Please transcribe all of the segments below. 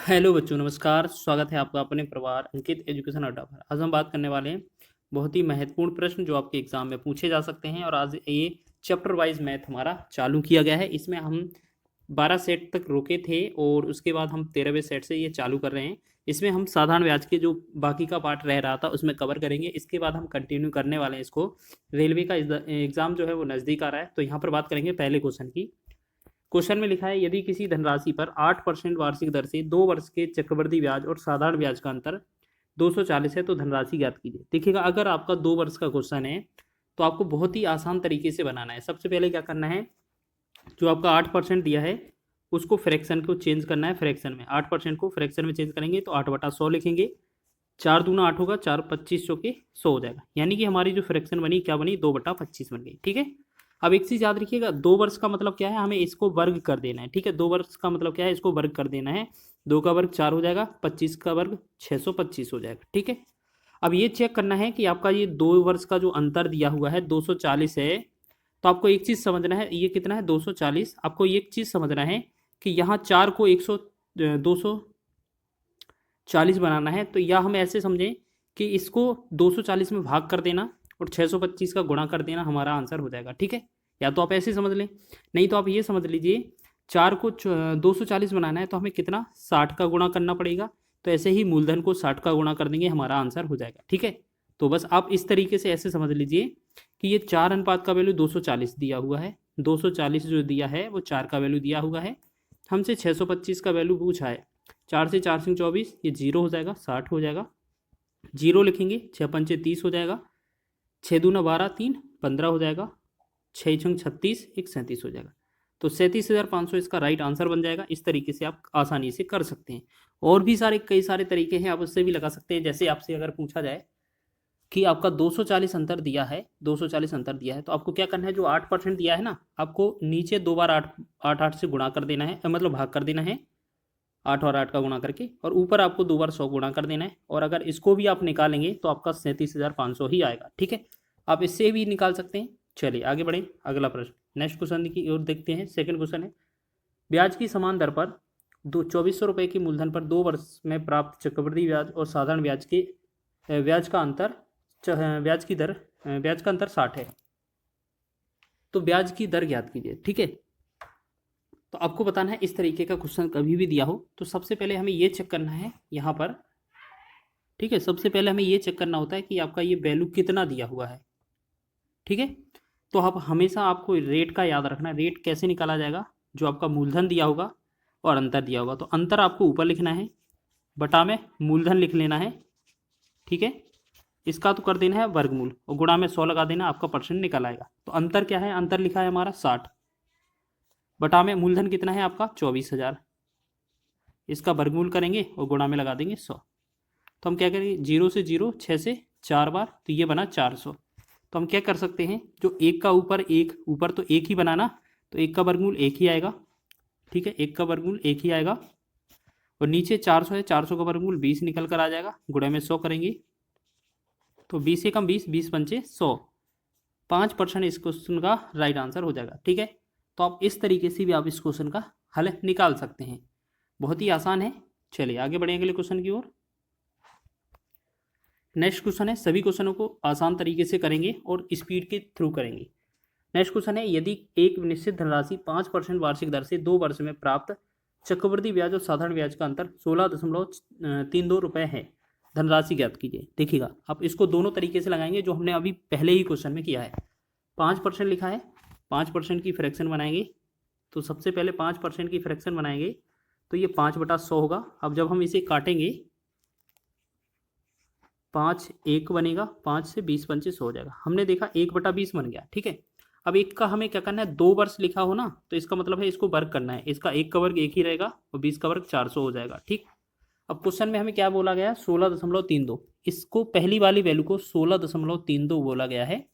Hello बच्चों, नमस्कार। स्वागत है आपका अपने परिवार अंकित एजुकेशन अड्डा पर। आज हम बात करने वाले हैं बहुत ही महत्वपूर्ण प्रश्न जो आपके एग्जाम में पूछे जा सकते हैं। और आज ये चैप्टर वाइज मैथ हमारा चालू किया गया है। इसमें हम 12 सेट तक रुके थे और उसके बाद हम 13वें सेट से ये चालू कर रहे हैं। इसमें हम साधारण ब्याज के जो बाकी का पार्ट रह रहा था उसमें कवर करेंगे। इसके बाद हम कंटिन्यू करने वाले हैं इसको। रेलवे का एग्जाम जो है वो नज़दीक आ रहा है, तो यहाँ पर बात करेंगे पहले क्वेश्चन की। क्वेश्चन में लिखा है, यदि किसी धनराशि पर 8% वार्षिक दर से 2 वर्ष के चक्रवृद्धि ब्याज और साधारण ब्याज का अंतर 240 है तो धनराशि ज्ञात कीजिए। देखिएगा, अगर आपका 2 वर्ष का क्वेश्चन है तो आपको बहुत ही आसान तरीके से बनाना है। सबसे पहले क्या करना है, जो आपका 8% दिया है उसको फ्रैक्शन को चेंज करना है। फ्रैक्शन में 8% को फ्रैक्शन में चेंज करेंगे तो 8/100 लिखेंगे। 4 दूना 8 होगा, 4 25 के 100 हो जाएगा। यानी कि हमारी जो फ्रैक्शन बनी क्या बनी, 2/25 बन गई। ठीक है। अब एक चीज़ याद रखिएगा, 2 वर्ष का मतलब क्या है, हमें इसको वर्ग कर देना है। ठीक है, 2 वर्ष का मतलब क्या है, इसको वर्ग कर देना है। 2 का वर्ग 4 हो जाएगा, 25 का वर्ग 625 हो जाएगा। ठीक है। अब ये चेक करना है कि आपका ये 2 वर्ष का जो अंतर दिया हुआ है 240 है। तो आपको एक चीज़ समझना है, ये कितना है 240। आपको एक चीज़ समझना है कि यहाँ 4 को 240 बनाना है। तो या हम ऐसे समझें कि इसको 240 में भाग कर देना और 625 का गुणा कर देना, हमारा आंसर हो जाएगा। ठीक है। या तो आप ऐसे समझ लें, नहीं तो आप ये समझ लीजिए 4 को 240 बनाना है तो हमें कितना 60 का गुणा करना पड़ेगा। तो ऐसे ही मूलधन को 60 का गुणा कर देंगे, हमारा आंसर हो जाएगा। ठीक है। तो बस आप इस तरीके से ऐसे समझ लीजिए कि ये 4 अनुपात का वैल्यू 240 दिया हुआ है। 240 जो दिया है वो 4 का वैल्यू दिया हुआ है। हमसे 625 का वैल्यू पूछा है। 4 से 4 सिंह 24, ये 0 हो जाएगा, 60 हो जाएगा। 0 लिखेंगे, 6 पंचे 30 हो जाएगा। 6 दूना 12, 3 15 हो जाएगा। 6 छंग 36, 1 37 हो जाएगा। तो 37,500 इसका राइट आंसर बन जाएगा। इस तरीके से आप आसानी से कर सकते हैं। और भी कई सारे तरीके हैं, आप उससे भी लगा सकते हैं। जैसे आपसे अगर पूछा जाए कि आपका 240 अंतर दिया है, 240 अंतर दिया है, तो आपको क्या करना है, जो 8% दिया है ना, आपको नीचे 2 बार 8 8 8 से गुणा कर देना है, मतलब भाग कर देना है। 8 और 8 का गुणा करके, और ऊपर आपको 2 बार 100 गुणा कर देना है। और अगर इसको भी आप निकालेंगे तो आपका 37,500 ही आएगा। ठीक है। आप इससे भी निकाल सकते हैं। चलिए आगे बढ़ें, अगला प्रश्न नेक्स्ट क्वेश्चन की ओर देखते हैं। सेकंड क्वेश्चन है, ब्याज की समान दर पर 2400 रुपये की मूलधन पर 2 वर्ष में प्राप्त चक्रवृद्धि ब्याज और साधारण ब्याज के ब्याज का अंतर ब्याज का अंतर 60 है तो ब्याज की दर ज्ञात कीजिए। ठीक है। तो आपको बताना है, इस तरीके का क्वेश्चन कभी भी दिया हो तो सबसे पहले हमें ये चेक करना है यहाँ पर। ठीक है, सबसे पहले हमें ये चेक करना होता है कि आपका ये वैल्यू कितना दिया हुआ है। ठीक है। तो आप हमेशा आपको रेट का याद रखना है। रेट कैसे निकाला जाएगा, जो आपका मूलधन दिया होगा और अंतर दिया होगा, तो अंतर आपको ऊपर लिखना है, बटा में मूलधन लिख लेना है। ठीक है। इसका तो कर देना है वर्गमूल और गुणा में 100 लगा देना, आपका परसेंट निकल आएगा। तो अंतर क्या है, अंतर लिखा है हमारा 60, बटा में मूलधन कितना है आपका 24,000। इसका वर्गमूल करेंगे और गुणा में लगा देंगे 100। तो हम क्या करेंगे, 0 से 0, 6 से 4 बार, तो ये बना 400। तो हम क्या कर सकते हैं, जो एक का ऊपर तो एक ही बनाना, तो एक का वर्गमूल एक ही आएगा। ठीक है, एक का वर्गमूल एक ही आएगा। और नीचे 400 है, 400 का वर्गमूल 20 निकल कर आ जाएगा। गुणा में 100 करेंगे तो 20 से कम 20, 20 पंचे 100, 5% इस क्वेश्चन का राइट आंसर हो जाएगा। ठीक है। तो आप इस तरीके से भी आप इस क्वेश्चन का हल निकाल सकते हैं। बहुत ही आसान है। चलिए आगे बढ़ें अगले क्वेश्चन की ओर। नेक्स्ट क्वेश्चन है, सभी क्वेश्चनों को आसान तरीके से करेंगे और स्पीड के थ्रू करेंगे। नेक्स्ट क्वेश्चन है, यदि एक निश्चित धनराशि 5% वार्षिक दर से 2 वर्ष में प्राप्त चक्रवृद्धि ब्याज और साधारण ब्याज का अंतर 16.32 रुपये है, धनराशि ज्ञात कीजिए। देखिएगा, आप इसको दोनों तरीके से लगाएंगे जो हमने अभी पहले ही क्वेश्चन में किया है। 5% लिखा है, 5% की फ्रैक्शन बनाएंगे। तो सबसे पहले 5% की फ्रैक्शन बनाएंगे तो ये 5/100 होगा। अब जब हम इसे काटेंगे, 5 1 बनेगा, 5 से 20 पंचे 100 हो जाएगा। हमने देखा 1/20 बन गया। ठीक है। अब एक का हमें क्या करना है, 2 वर्ष लिखा हो ना, तो इसका मतलब है इसको वर्ग करना है। इसका 1 का वर्ग 1 ही रहेगा और 20 का वर्ग 400 हो जाएगा। ठीक। अब क्वेश्चन में हमें क्या बोला गया, 16.32। इसको पहली वाली वैल्यू को 16.32 बोला गया है।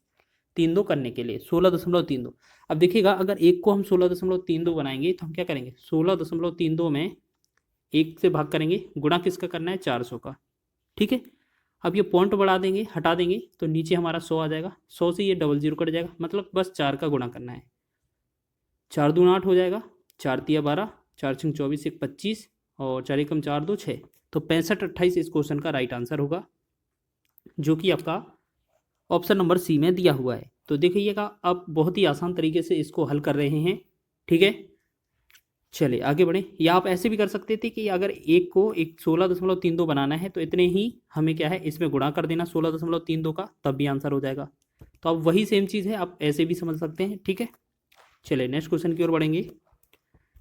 32 करने के लिए 16.32। अब देखिएगा, अगर एक को हम 16.32 बनाएंगे तो हम क्या करेंगे, 16.32 में 1 से भाग करेंगे, गुणा किसका करना है 400 का। ठीक है। अब ये पॉइंट बढ़ा देंगे, हटा देंगे, तो नीचे हमारा 100 आ जाएगा। 100 से ये 00 कट जाएगा, मतलब बस 4 का गुणा करना है। 4 दूना 8 हो जाएगा, 4 तिया 12, 4 छंग 24, 1 25 और 4 एकम 4 2 6, तो 65 28 इस क्वेश्चन का राइट आंसर होगा, जो कि आपका ऑप्शन नंबर सी में दिया हुआ है। तो देखिएगा आप बहुत ही आसान तरीके से इसको हल कर रहे हैं, ठीक है। चलिए आगे बढ़ें। या आप ऐसे भी कर सकते थे कि अगर एक को एक 16.32 बनाना है तो इतने ही हमें क्या है इसमें गुणा कर देना 16.32 का, तब भी आंसर हो जाएगा। तो अब वही सेम चीज़ है, आप ऐसे भी समझ सकते हैं, ठीक है। चलिए नेक्स्ट क्वेश्चन की ओर बढ़ेंगे।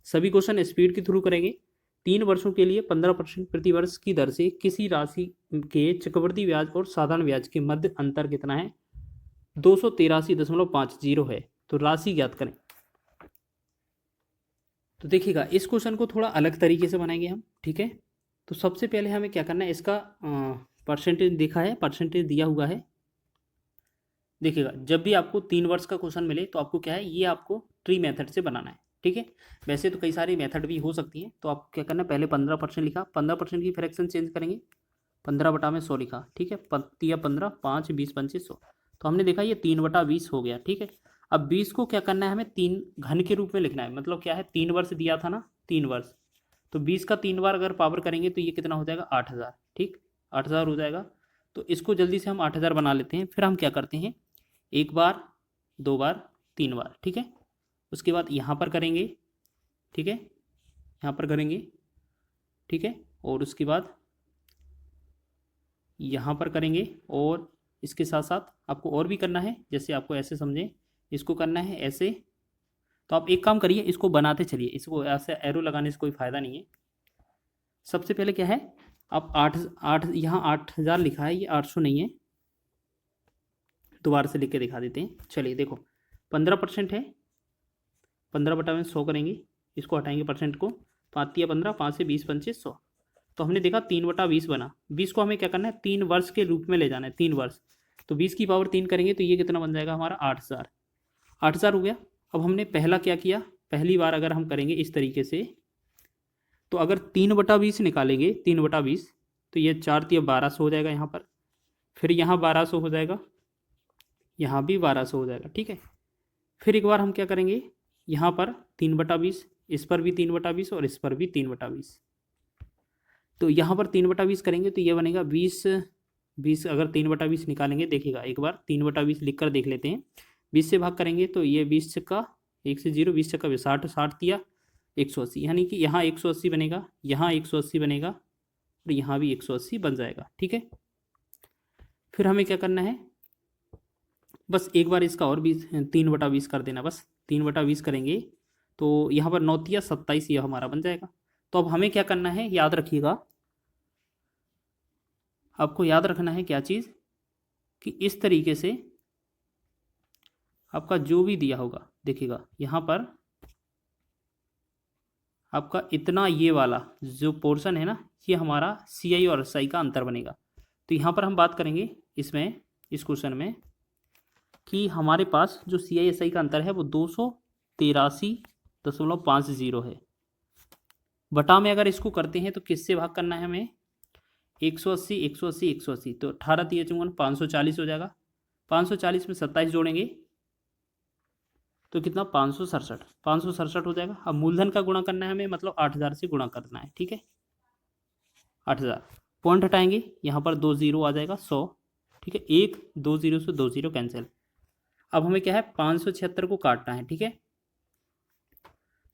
सभी क्वेश्चन स्पीड के थ्रू करेंगे। 3 वर्षों के लिए 15% प्रति वर्ष की दर से किसी राशि के चक्रवृद्धि ब्याज और साधारण ब्याज के मध्य अंतर कितना है? 283.50 है। तो राशि ज्ञात करें। तो देखिएगा इस क्वेश्चन को थोड़ा अलग तरीके से बनाएंगे हम, ठीक है। तो सबसे पहले हमें क्या करना है, इसका परसेंटेज देखा है, परसेंटेज दिया हुआ है। देखिएगा जब भी आपको 3 वर्ष का क्वेश्चन मिले तो आपको क्या है, ये आपको ट्री मेथड से बनाना है, ठीक है। वैसे तो कई सारी मेथड भी हो सकती हैं, तो आप क्या करना है, पहले 15% लिखा, 15% की फ्रैक्शन चेंज करेंगे, 15/100 लिखा, ठीक है। 15 5 20 25 100, तो हमने देखा ये 3/20 हो गया, ठीक है। अब 20 को क्या करना है, हमें 3 घन के रूप में लिखना है, मतलब क्या है 3 वर्ष दिया था ना, 3 वर्ष, तो 20 का 3 बार अगर पावर करेंगे तो ये कितना हो जाएगा 8000, ठीक, 8000 हो जाएगा। तो इसको जल्दी से हम 8000 बना लेते हैं। फिर हम क्या करते हैं, 1 बार 2 बार 3 बार, ठीक है। उसके बाद यहाँ पर करेंगे, ठीक है, यहाँ पर करेंगे, ठीक है। और उसके बाद यहाँ पर करेंगे, और इसके साथ साथ आपको और भी करना है, जैसे आपको ऐसे समझें, इसको करना है ऐसे। तो आप एक काम करिए, इसको बनाते चलिए, इसको ऐसे एरो लगाने से कोई फ़ायदा नहीं है। सबसे पहले क्या है, आप 8 यहाँ 8000 लिखा है, ये 800 नहीं है, दोबारा से लिख के दिखा देते हैं। चलिए देखो 15% है, 15/100 करेंगे, इसको हटाएंगे परसेंट को, 5 या 15, 5 से 20 25 100। तो हमने देखा 3/20 बना, 20 को हमें क्या करना है 3 वर्ष के रूप में ले जाना है, 3 वर्ष। तो 20 की पावर 3 करेंगे तो ये कितना बन जाएगा हमारा 8000, 8000 हो गया। अब हमने पहला क्या किया, पहली बार अगर हम करेंगे इस तरीके से, तो अगर 3/20 निकालेंगे, 3/20, तो ये 4 3 1200 हो जाएगा यहाँ पर, फिर यहाँ 1200 हो जाएगा, यहाँ भी 1200 हो जाएगा, ठीक है। फिर एक बार हम क्या करेंगे, यहाँ पर 3/20, इस पर भी 3/20 और इस पर भी 3/20। तो यहाँ पर 3/20 करेंगे तो ये बनेगा 20 20, अगर 3/20 निकालेंगे, देखिएगा एक बार 3/20 लिख कर देख लेते हैं। 20 से भाग करेंगे तो ये 20 का 1 से 0, 20 का 60, 60 दिया 180, यानी कि यहाँ 180 बनेगा, यहाँ 180 बनेगा, और यहाँ भी 180 बन जाएगा, ठीक है। फिर हमें क्या करना है, बस एक बार इसका और 3/20 कर देना, बस 3/20 करेंगे तो यहाँ पर 9 या 27 यह हमारा बन जाएगा। तो अब हमें क्या करना है, याद रखिएगा, आपको याद रखना है क्या चीज़, कि इस तरीके से आपका जो भी दिया होगा, देखिएगा यहाँ पर आपका इतना ये वाला जो पोर्शन है ना, ये हमारा CI और SI का अंतर बनेगा। तो यहाँ पर हम बात करेंगे इसमें, इस क्वेश्चन में, कि हमारे पास जो CI SI का अंतर है वो 283.50 है। बटा में अगर इसको करते हैं तो किससे भाग करना है हमें, 180 180 180, तो 18 3 54 540 हो जाएगा। 540 में 27 जोड़ेंगे तो कितना 567 हो जाएगा। अब मूलधन का गुणा करना है हमें, मतलब 8000 से गुणा करना है, ठीक है। 8000 पॉइंट हटाएंगे, यहाँ पर 2 0 आ जाएगा 100, ठीक है। 1 2 0 से 2 0 कैंसिल। अब हमें क्या है 576 को काटना है, ठीक है।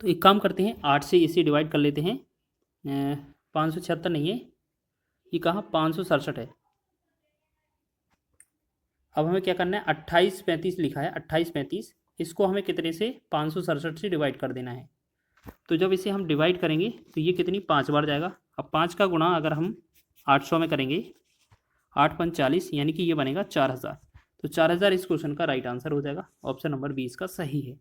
तो एक काम करते हैं, 8 से इसे डिवाइड कर लेते हैं। 576 नहीं है, ये कहाँ 567 है। अब हमें क्या करना है, 28 35 लिखा है, 28 35, इसको हमें कितने से 567 से डिवाइड कर देना है। तो जब इसे हम डिवाइड करेंगे तो ये कितनी 5 बार जाएगा। अब 5 का गुणा अगर हम 800 में करेंगे, 8 5 40, यानी कि ये बनेगा 4000। तो 4000 इस क्वेश्चन का राइट आंसर हो जाएगा, ऑप्शन नंबर 20 का सही है।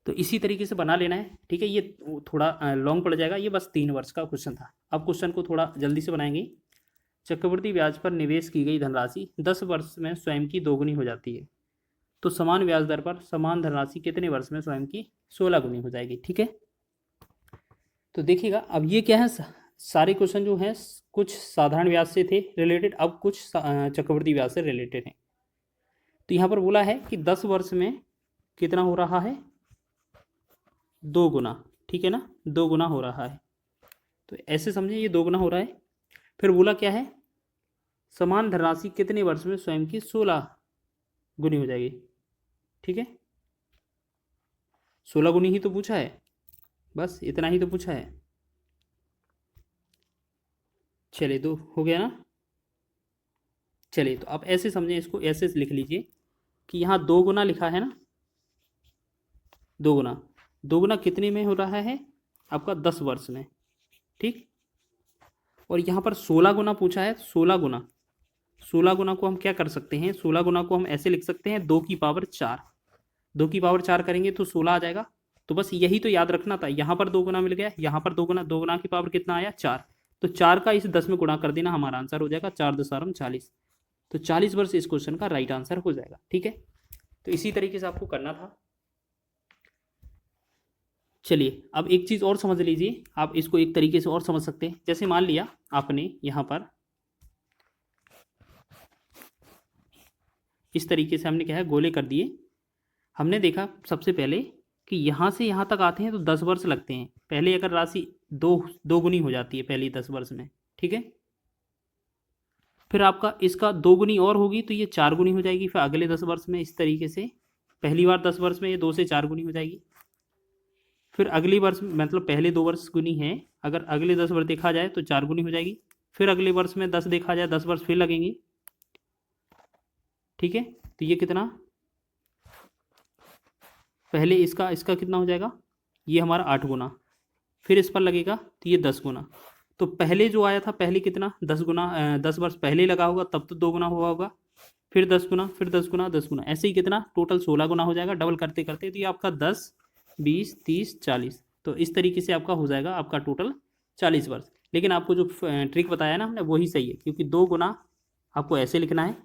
तो इसी तरीके से बना लेना है, ठीक है। ये थोड़ा लॉन्ग पड़ जाएगा, ये बस 3 वर्ष का क्वेश्चन था। अब क्वेश्चन को थोड़ा जल्दी से बनाएंगे। चक्रवृद्धि ब्याज पर निवेश की गई धनराशि 10 वर्ष में स्वयं की दोगुनी हो जाती है, तो समान ब्याज दर पर समान धनराशि कितने वर्ष में स्वयं की 16 गुनी हो जाएगी, ठीक है। तो देखिएगा अब ये क्या है, सारे क्वेश्चन जो हैं कुछ साधारण ब्याज से थे रिलेटेड, अब कुछ चक्रवृद्धि ब्याज से रिलेटेड हैं। तो यहाँ पर बोला है कि 10 वर्ष में कितना हो रहा है, 2 गुना, ठीक है ना, 2 गुना हो रहा है। तो ऐसे समझें ये 2 गुना हो रहा है। फिर बोला क्या है, समान धनराशि कितने वर्ष में स्वयं की 16 गुनी हो जाएगी। ठीक है, 16 गुनी ही तो पूछा है, बस इतना ही तो पूछा है। चलिए तो हो गया ना। चलिए तो आप ऐसे समझें, इसको ऐसे लिख लीजिए कि यहाँ 2 गुना लिखा है ना, 2 गुना, 2 गुना कितने में हो रहा है आपका 10 वर्ष में। ठीक, और यहाँ पर 16 गुना पूछा है, 16 गुना, 16 गुना को हम क्या कर सकते हैं, 16 गुना को हम ऐसे लिख सकते हैं 2 की पावर 4, 2 की पावर 4 करेंगे तो 16 आ जाएगा। तो बस यही तो याद रखना था, यहाँ पर 2 गुना मिल गया, यहाँ पर 2 गुना, 2 गुना की पावर कितना आया 4, तो 4 का इस 10 में गुणा कर देना, हमारा आंसर हो जाएगा 4 दशारम 40। तो 40 वर्ष इस क्वेश्चन का राइट आंसर हो जाएगा। ठीक है, तो इसी तरीके से आपको करना था। चलिए अब एक चीज़ और समझ लीजिए, आप इसको एक तरीके से और समझ सकते हैं। जैसे मान लिया आपने यहाँ पर इस तरीके से हमने क्या है, गोले कर दिए। हमने देखा सबसे पहले कि यहाँ से यहाँ तक आते हैं तो 10 वर्ष लगते हैं। पहले अगर राशि दो गुनी हो जाती है पहले 10 वर्ष में, ठीक है, फिर आपका इसका 2 गुनी और होगी तो ये 4 गुनी हो जाएगी फिर अगले 10 वर्ष में। इस तरीके से पहली बार 10 वर्ष में ये 2 से 4 गुनी हो जाएगी। फिर अगली वर्ष मतलब पहले 2 वर्ष गुनी है, अगर अगले 10 वर्ष देखा जाए तो 4 गुनी हो जाएगी। फिर अगले वर्ष में 10 देखा जाए, 10 वर्ष फिर लगेंगे। ठीक है, तो ये कितना, पहले इसका कितना हो जाएगा, ये हमारा 8 गुना, फिर इस पर लगेगा तो ये 10 गुना। तो पहले जो आया था पहले कितना 10 गुना, 10 वर्ष पहले लगा होगा तब तो 2 गुना हुआ होगा, फिर 10 गुना, फिर 10 गुना, 10 गुना, ऐसे ही कितना टोटल 16 गुना हो जाएगा डबल करते करते। तो ये आपका 10, 20, 30, 40, तो इस तरीके से आपका हो जाएगा आपका टोटल 40 वर्ष। लेकिन आपको जो ट्रिक बताया ना हमने वही सही है, क्योंकि 2 गुना आपको ऐसे लिखना है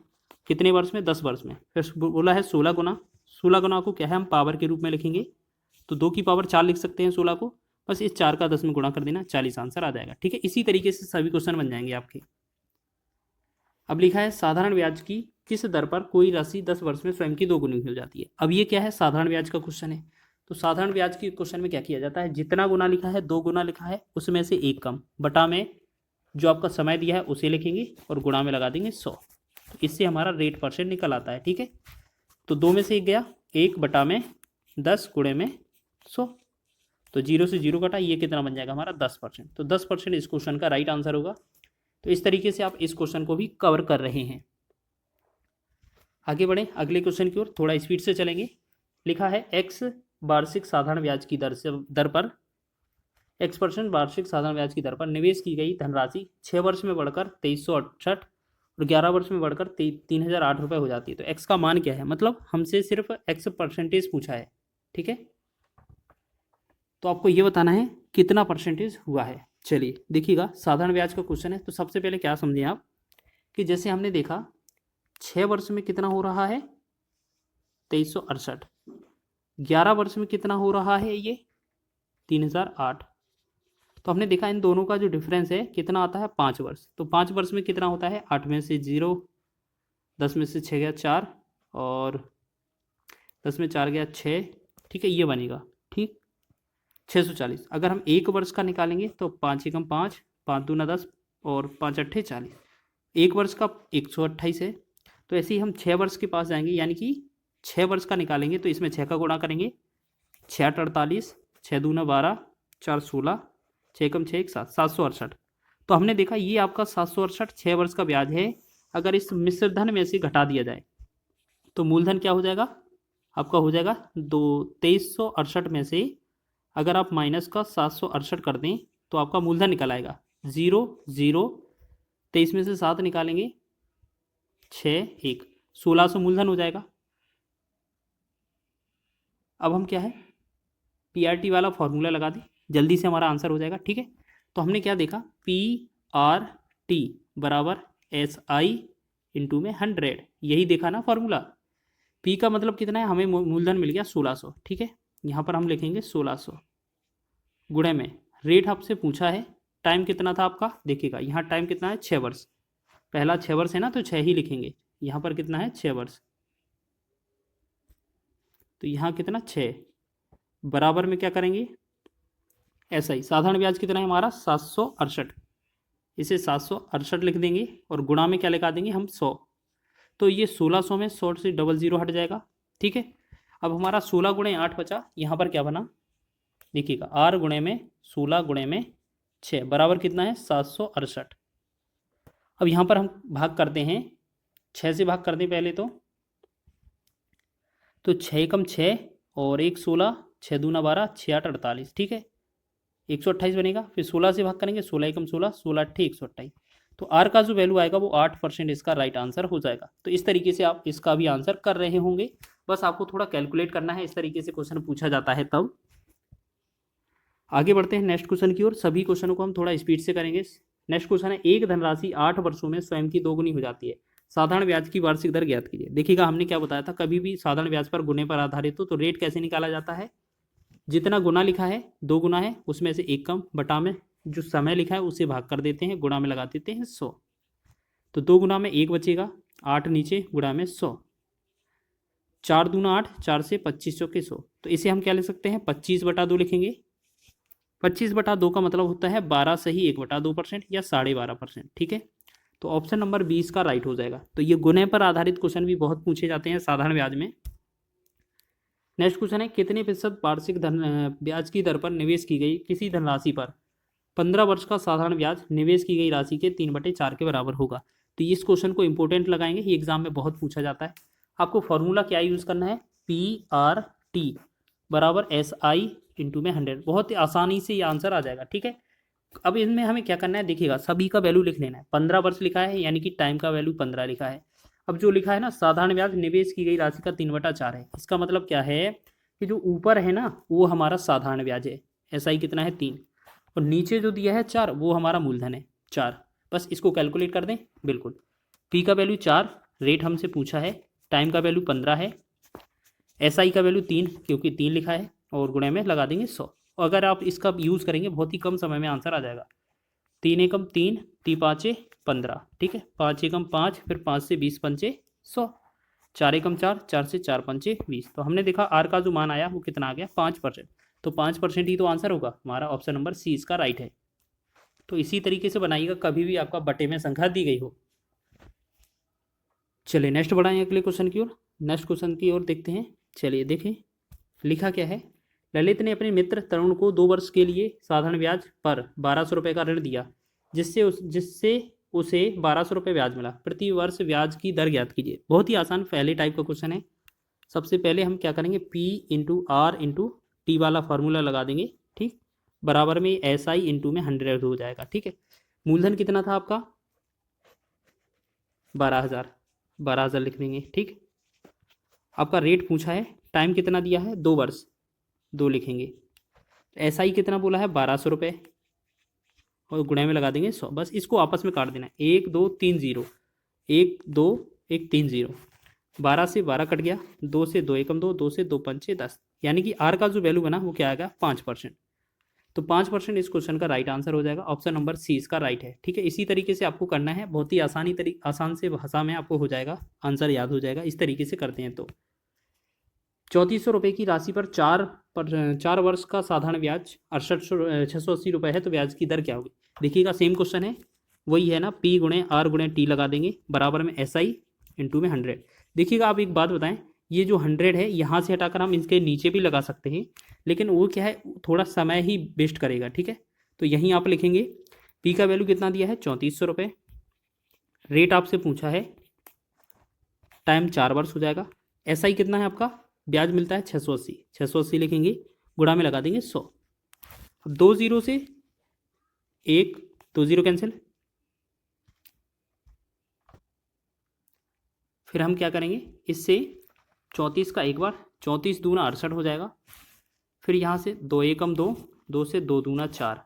कितने वर्ष में, 10 वर्ष में। फिर बोला है 16 गुना, 16 गुना को क्या है हम पावर के रूप में लिखेंगे, तो 2 की पावर 4 लिख सकते हैं 16 को, बस इस 4 का 10 में गुणा कर देना, 40 आंसर आ जाएगा। ठीक है, इसी तरीके से सभी क्वेश्चन बन जाएंगे आपके। अब लिखा है साधारण ब्याज की किस दर पर कोई राशि 10 वर्ष में स्वयं की 2 गुनी हो जाती है। अब ये क्या है, साधारण ब्याज का क्वेश्चन है। तो साधारण ब्याज के क्वेश्चन में क्या किया जाता है, जितना गुना लिखा है 2 गुना लिखा है उसमें से 1 कम, बटा में जो आपका समय दिया है उसे लिखेंगे और गुणा में लगा देंगे 100, तो इससे हमारा रेट परसेंट निकल आता है। ठीक है, तो 2 में से 1 गया, 1 बटा में 10 गुणे में 100, तो 0 से 0 कटा, ये कितना बन जाएगा हमारा 10%। तो 10% इस क्वेश्चन का राइट आंसर होगा। तो इस तरीके से आप इस क्वेश्चन को भी कवर कर रहे हैं। आगे बढ़ें अगले क्वेश्चन की ओर, थोड़ा स्पीड से चलेंगे। लिखा है x वार्षिक साधारण ब्याज की दर पर x% वार्षिक साधारण ब्याज की दर पर निवेश की गई धनराशि 6 वर्ष में बढ़कर 2368 और 11 वर्ष में बढ़कर 3008 रुपये हो जाती है। तो x का मान क्या है, मतलब हमसे सिर्फ x% पूछा है। ठीक है, तो आपको ये बताना है कितना परसेंटेज हुआ है। चलिए देखिएगा, साधारण ब्याज का क्वेश्चन है। तो सबसे पहले क्या समझें आप कि जैसे हमने देखा 6 वर्ष में कितना हो रहा है 2368, 11 वर्ष में कितना हो रहा है ये 3008। तो हमने देखा इन दोनों का जो डिफरेंस है कितना आता है 5 वर्ष। तो 5 वर्ष में कितना होता है, 8 में से 0, 10 में से 6 गया 4 और 10 में 4 गया 6। ठीक है, ये बनेगा ठीक 640। अगर हम 1 वर्ष का निकालेंगे तो 5 एकम 5, 5 दूना 10 और 5 अट्ठे 40, 1 वर्ष का 128 है। तो ऐसे ही हम 6 वर्ष के पास जाएंगे, यानी कि 6 वर्ष का निकालेंगे तो इसमें 6 का गुणा करेंगे, 6 8 48, 6 दूना 12, 4 16, 6 कम 6 1 7, 768। तो हमने देखा ये आपका 768 6 वर्ष का ब्याज है। अगर इस मिश्र धन में से घटा दिया जाए तो मूलधन क्या हो जाएगा आपका, हो जाएगा 2368 में से अगर आप माइनस का 768 कर दें तो आपका मूलधन निकल आएगा 0 0, 23 में से 7 निकालेंगे 6 1, 1600 मूलधन हो जाएगा। अब हम क्या है PRT वाला फॉर्मूला लगा दें, जल्दी से हमारा आंसर हो जाएगा। ठीक है, तो हमने क्या देखा PRT बराबर SI इंटू में 100, यही देखा ना फॉर्मूला। P का मतलब कितना है, हमें मूलधन मिल गया 1600। ठीक है, यहाँ पर हम लिखेंगे 1600 गुणे में रेट आपसे पूछा है, टाइम कितना था आपका, देखिएगा यहाँ टाइम कितना है 6 वर्ष, पहला 6 वर्ष है ना तो 6 ही लिखेंगे। यहाँ पर कितना है 6 वर्ष, तो यहाँ कितना 6 बराबर में क्या करेंगे SI साधारण ब्याज कितना है हमारा 768, इसे 768 लिख देंगे और गुणा में क्या लगा देंगे हम 100, तो ये 1600 में 100 से 00 हट जाएगा। ठीक है, अब हमारा 16 गुणे 8 बचा, यहाँ पर क्या बना देखिएगा, R गुणे में 16 गुणे में 6 बराबर कितना है 768। अब यहाँ पर हम भाग करते हैं, 6 से भाग करते हैं पहले तो 6 एकम 6 और 1 16, 6 दूना 12, 6 8 48, ठीक है 128 बनेगा। फिर 16 से भाग करेंगे, 16 एकम 16, 16 अट्ठे 128, तो R का जो वैल्यू आएगा वो 8% इसका राइट आंसर हो जाएगा। तो इस तरीके से आप इसका भी आंसर कर रहे होंगे, बस आपको थोड़ा कैलकुलेट करना है, इस तरीके से क्वेश्चन पूछा जाता है। तब आगे बढ़ते हैं नेक्स्ट क्वेश्चन की ओर। सभी क्वेश्चनों को हम थोड़ा स्पीड से करेंगे। नेक्स्ट क्वेश्चन है, एक धनराशि 8 वर्षों में स्वयं की दोगुनी हो जाती है, साधारण ब्याज की वार्षिक दर ज्ञात कीजिए। देखिएगा हमने क्या बताया था, कभी भी साधारण ब्याज पर गुने पर आधारित हो तो रेट कैसे निकाला जाता है, जितना गुना लिखा है 2 गुना है उसमें से 1 कम, बटा में जो समय लिखा है उसे भाग कर देते हैं, गुणा में लगा देते हैं 100, तो 2 गुना में 1 बचेगा, 8 नीचे गुणा में 100, 4 दूना 8, 4 से 25 चौके 100, तो इसे हम क्या लिख सकते हैं 25/2 लिखेंगे। 25/2 का मतलब होता है 12 सही 1/2% या 12.5%, ठीक है, तो ऑप्शन नंबर 20 का राइट हो जाएगा। तो ये गुने पर आधारित क्वेश्चन भी बहुत पूछे जाते हैं साधारण ब्याज में। नेक्स्ट क्वेश्चन है, कितने प्रतिशत वार्षिक ब्याज की दर पर निवेश की गई किसी धनराशि पर 15 वर्ष का साधारण ब्याज निवेश की गई राशि के 3/4 के बराबर होगा। तो इस क्वेश्चन को इंपॉर्टेंट लगाएंगे, ये एग्जाम में बहुत पूछा जाता है। आपको फॉर्मूला क्या यूज़ करना है, PRT बराबर SI इंटू में 100, बहुत ही आसानी से ये आंसर आ जाएगा। ठीक है, अब इसमें हमें क्या करना है, देखिएगा सभी का वैल्यू लिख लेना है। 15 वर्ष लिखा है यानी कि टाइम का वैल्यू 15 लिखा है। अब जो लिखा है ना साधारण ब्याज निवेश की गई राशि का 3/4 है, इसका मतलब क्या है कि जो ऊपर है ना वो हमारा साधारण ब्याज है, SI कितना है 3, और नीचे जो दिया है 4 वो हमारा मूलधन है 4। बस इसको कैलकुलेट कर दें, बिल्कुल P का वैल्यू 4, रेट हमसे पूछा है, टाइम का वैल्यू 15 है, SI का वैल्यू 3 क्योंकि 3 लिखा है, और गुणे में लगा देंगे 100। अगर आप इसका यूज़ करेंगे बहुत ही कम समय में आंसर आ जाएगा। 3 एकम 3, 3 5 15, ठीक है 5 एकम 5, फिर 5 से 20 पंचे 100, 4 एकम 4, 4 से 4 पंचे 20। तो हमने देखा R का जो मान आया वो कितना आ गया 5%, तो 5% ही तो आंसर होगा हमारा, ऑप्शन नंबर C इसका राइट है। तो इसी तरीके से बनाइएगा कभी भी आपका बटे में संख्या दी गई हो। चलिए नेक्स्ट बढ़ाएं अगले क्वेश्चन की ओर। नेक्स्ट क्वेश्चन की ओर देखते हैं। चलिए देखें लिखा क्या है, ललित ने अपने मित्र तरुण को 2 वर्ष के लिए साधारण ब्याज पर 1200 रुपये का ऋण दिया, जिससे उसे 1200 रुपये ब्याज मिला। प्रति वर्ष ब्याज की दर ज्ञात कीजिए। बहुत ही आसान पहले टाइप का क्वेश्चन है। सबसे पहले हम क्या करेंगे, P/R/T वाला फार्मूला लगा देंगे, ठीक, बराबर में SI इंटू में 100 हो जाएगा। ठीक है, मूलधन कितना था आपका 12,000 लिख देंगे। ठीक, आपका रेट पूछा है, टाइम कितना दिया है 2 वर्ष, 2 लिखेंगे, SI कितना बोला है 1200 रुपये, और गुणे में लगा देंगे 100। बस इसको आपस में काट देना है, 1 2 3 0, 1 2 1 3 0, 12 से 12 कट गया, 2 से 2 एकम 2, 2 से 2 पंचे 10, यानी कि R का जो वैल्यू बना वो क्या आएगा 5%। तो 5% इस क्वेश्चन का राइट आंसर हो जाएगा, ऑप्शन नंबर C इसका राइट है। ठीक है, इसी तरीके से आपको करना है, बहुत ही आसान से भाषा में आपको हो जाएगा, आंसर याद हो जाएगा। इस तरीके से करते हैं तो 3400 रुपये की राशि पर 4 वर्ष का साधारण ब्याज 680 रुपये है, तो ब्याज की दर क्या होगी। देखिएगा सेम क्वेश्चन है, वही है ना, P/R/T लगा देंगे, बराबर में SI इंटू में 100। देखिएगा आप एक बात बताएं, ये जो 100 है यहाँ से हटाकर हम इसके नीचे भी लगा सकते हैं, लेकिन वो क्या है थोड़ा समय ही वेस्ट करेगा। ठीक है, तो यहीं आप लिखेंगे P का वैल्यू कितना दिया है 3400 रुपये, रेट आपसे पूछा है, टाइम 4 वर्ष हो जाएगा, SI कितना है आपका ब्याज मिलता है 680 लिखेंगे, गुणा में लगा देंगे 100। अब 2 0 से 1 2 0 कैंसिल, फिर हम क्या करेंगे, इससे 34 का एक बार 34 दूना 68 हो जाएगा, फिर यहाँ से 2 एकम 2, 2 से 2 दूना 4,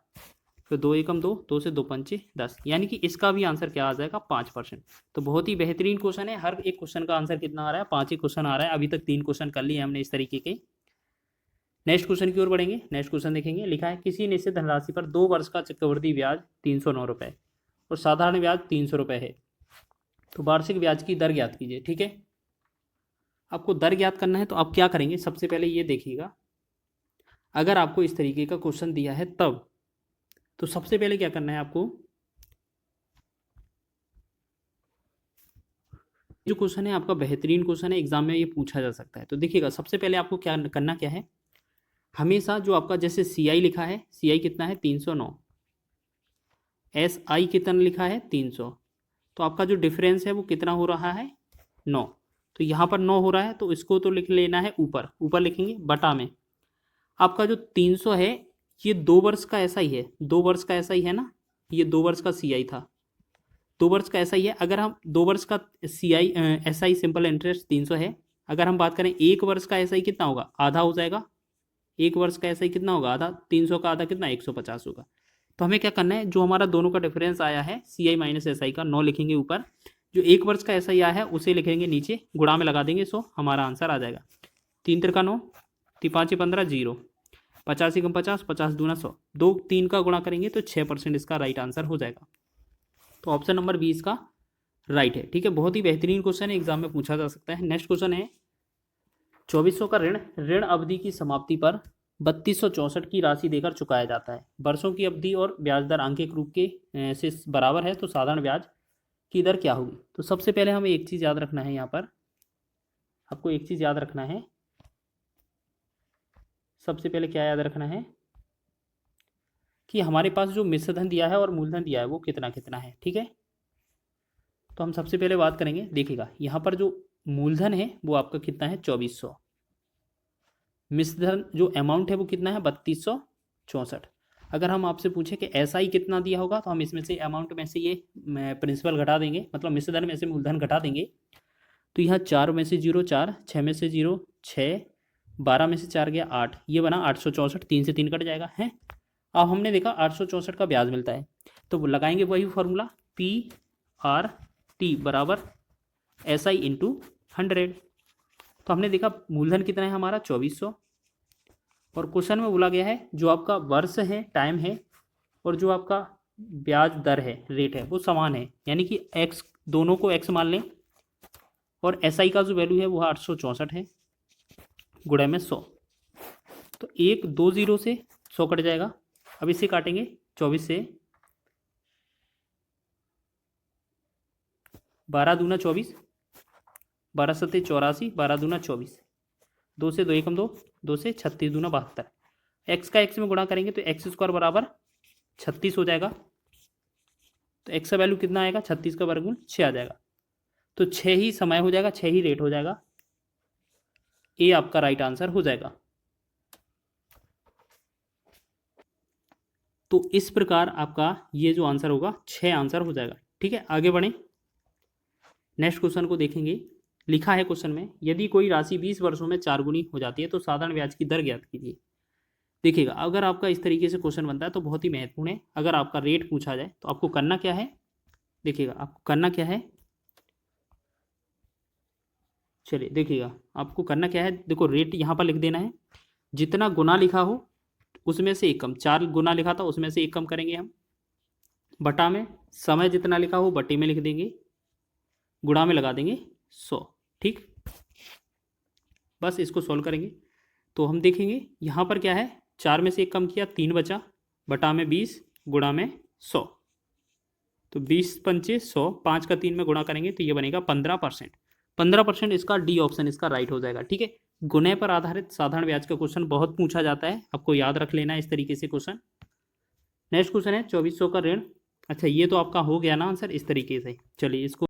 फिर 2 एकम 2, 2 से 2 पंचे 10, यानी कि इसका भी आंसर क्या आ जाएगा 5%। तो बहुत ही बेहतरीन क्वेश्चन है, हर एक क्वेश्चन का आंसर कितना आ रहा है 5 ही क्वेश्चन आ रहा है। अभी तक 3 क्वेश्चन कर लिए हमने इस तरीके के। नेक्स्ट क्वेश्चन की ओर बढ़ेंगे। नेक्स्ट क्वेश्चन देखेंगे, लिखा है किसी निश्चित धनराशि पर 2 वर्ष का चक्रवृद्धि ब्याज 309 रुपये और साधारण ब्याज 300 रुपये है, तो वार्षिक ब्याज की दर ज्ञात कीजिए। ठीक है, आपको दर ज्ञात करना है तो आप क्या करेंगे, सबसे पहले ये देखिएगा, अगर आपको इस तरीके का क्वेश्चन दिया है तब, तो सबसे पहले क्या करना है आपको, जो क्वेश्चन है आपका बेहतरीन क्वेश्चन है, एग्जाम में ये पूछा जा सकता है। तो देखिएगा, सबसे पहले आपको क्या करना क्या है, हमेशा जो आपका जैसे सी आई लिखा है, सी आई कितना है 309, एस आई कितना लिखा है 300, तो आपका जो डिफरेंस है वो कितना हो रहा है 9। तो यहाँ पर 9 हो रहा है, तो इसको तो लिख लेना है ऊपर, ऊपर लिखेंगे बटा में आपका जो 300 है, ये 2 वर्ष का ऐसा ही है, 2 वर्ष का ऐसा ही है ना, ये 2 वर्ष का सी आई था, 2 वर्ष का ऐसा ही है। अगर हम 2 वर्ष का C I S I simple interest 300 है, अगर हम बात करें 1 वर्ष का ऐसा ही कितना होगा, आधा हो जाएगा, 1 वर्ष का ऐसा ही कितना होगा, आधा, 300 का आधा कितना 150 होगा। तो हमें क्या करना है, जो हमारा दोनों का डिफरेंस आया है सी आई माइनस एस आई का 9 लिखेंगे ऊपर, जो 1 वर्ष का ऐसा ही आया है उसे लिखेंगे नीचे, गुणा में लगा देंगे 100, हमारा आंसर आ जाएगा 3 त्रिका 9, 5 15 0, 50 कम 50, 50 दूना 100, 2 3 का गुणा करेंगे तो 6% इसका राइट आंसर हो जाएगा। तो ऑप्शन नंबर 20 का राइट है। ठीक है, बहुत ही बेहतरीन क्वेश्चन है, एग्जाम में पूछा जा सकता है। नेक्स्ट क्वेश्चन है 2400 का ऋण ऋण अवधि की समाप्ति पर 3264 की राशि देकर चुकाया जाता है। वर्षों की अवधि और ब्याज दर आंकिक रूप के से बराबर है, तो साधारण ब्याज की दर क्या होगी। तो सबसे पहले हमें एक चीज़ याद रखना है, यहाँ पर आपको एक चीज़ याद रखना है, सबसे पहले क्या याद रखना है कि हमारे पास जो मिश्र धन दिया है और मूलधन दिया है वो कितना कितना है। ठीक है, तो हम सबसे पहले बात करेंगे, देखिएगा यहाँ पर जो मूलधन है वो आपका कितना है 2400, मिश्र धन जो अमाउंट है वो कितना है 3264। अगर हम आपसे पूछे कि ऐसा ही कितना दिया होगा, तो हम इसमें से अमाउंट में से ये प्रिंसिपल घटा देंगे, मतलब मिश्र धन में से मूलधन घटा देंगे। तो यहाँ 4 में से 0 4, 6 में से 0 6, 12 में से 4 गया 8, ये बना 864, 3 से 3 कट जाएगा है। अब हमने देखा 864 का ब्याज मिलता है, तो लगाएंगे वही फॉर्मूला पी आर टी बराबर एस आई इंटू 100। तो हमने देखा मूलधन कितना है हमारा 2400, और क्वेश्चन में बोला गया है जो आपका वर्ष है, टाइम है, और जो आपका ब्याज दर है, रेट है, वो समान है, यानी कि एक्स, दोनों को एक्स मान लें, और एस आई का जो वैल्यू है वो 864 है, गुणे में 100, तो 1 2 0 से 100 कट जाएगा। अब इसे काटेंगे 24 से, 12 दूना 24, 12 सत्ते 84, 12 दूना 24, 2 से 2 एकम 2, 2 से 36 दूना 72, एक्स का एक्स में गुणा करेंगे तो एक्स स्क्वायर बराबर 36 हो जाएगा। तो एक्स का वैल्यू कितना आएगा, 36 का वर्गमूल 6 आ जाएगा, तो 6 ही समय हो जाएगा, 6 ही रेट हो जाएगा, ए आपका राइट आंसर हो जाएगा। तो इस प्रकार आपका ये जो आंसर होगा 6 आंसर हो जाएगा। ठीक है, आगे बढ़ें, नेक्स्ट क्वेश्चन को देखेंगे। लिखा है क्वेश्चन में, यदि कोई राशि 20 वर्षों में 4 गुनी हो जाती है तो साधारण ब्याज की दर ज्ञात कीजिए। देखिएगा, अगर आपका इस तरीके से क्वेश्चन बनता है तो बहुत ही महत्वपूर्ण है। अगर आपका रेट पूछा जाए तो आपको करना क्या है, देखिएगा आपको करना क्या है, चलिए देखिएगा आपको करना क्या है, देखो रेट यहाँ पर लिख देना है, जितना गुना लिखा हो उसमें से एक कम, 4 गुना लिखा था उसमें से एक कम करेंगे हम, बटा में समय जितना लिखा हो बटे में लिख देंगे, गुणा में लगा देंगे 100। ठीक, बस इसको सॉल्व करेंगे तो हम देखेंगे यहाँ पर क्या है, 4 में से एक कम किया 3 बचा, बटा में 20, गुणा में 100, तो 20 पंचे 100, 5 का 3 में गुणा करेंगे तो ये बनेगा 15%। 15% इसका डी ऑप्शन इसका राइट हो जाएगा। ठीक है, गुणे पर आधारित साधारण ब्याज का क्वेश्चन बहुत पूछा जाता है, आपको याद रख लेना है इस तरीके से क्वेश्चन। नेक्स्ट क्वेश्चन है 2400 का ऋण, अच्छा ये तो आपका हो गया ना आंसर इस तरीके से, चलिए इसको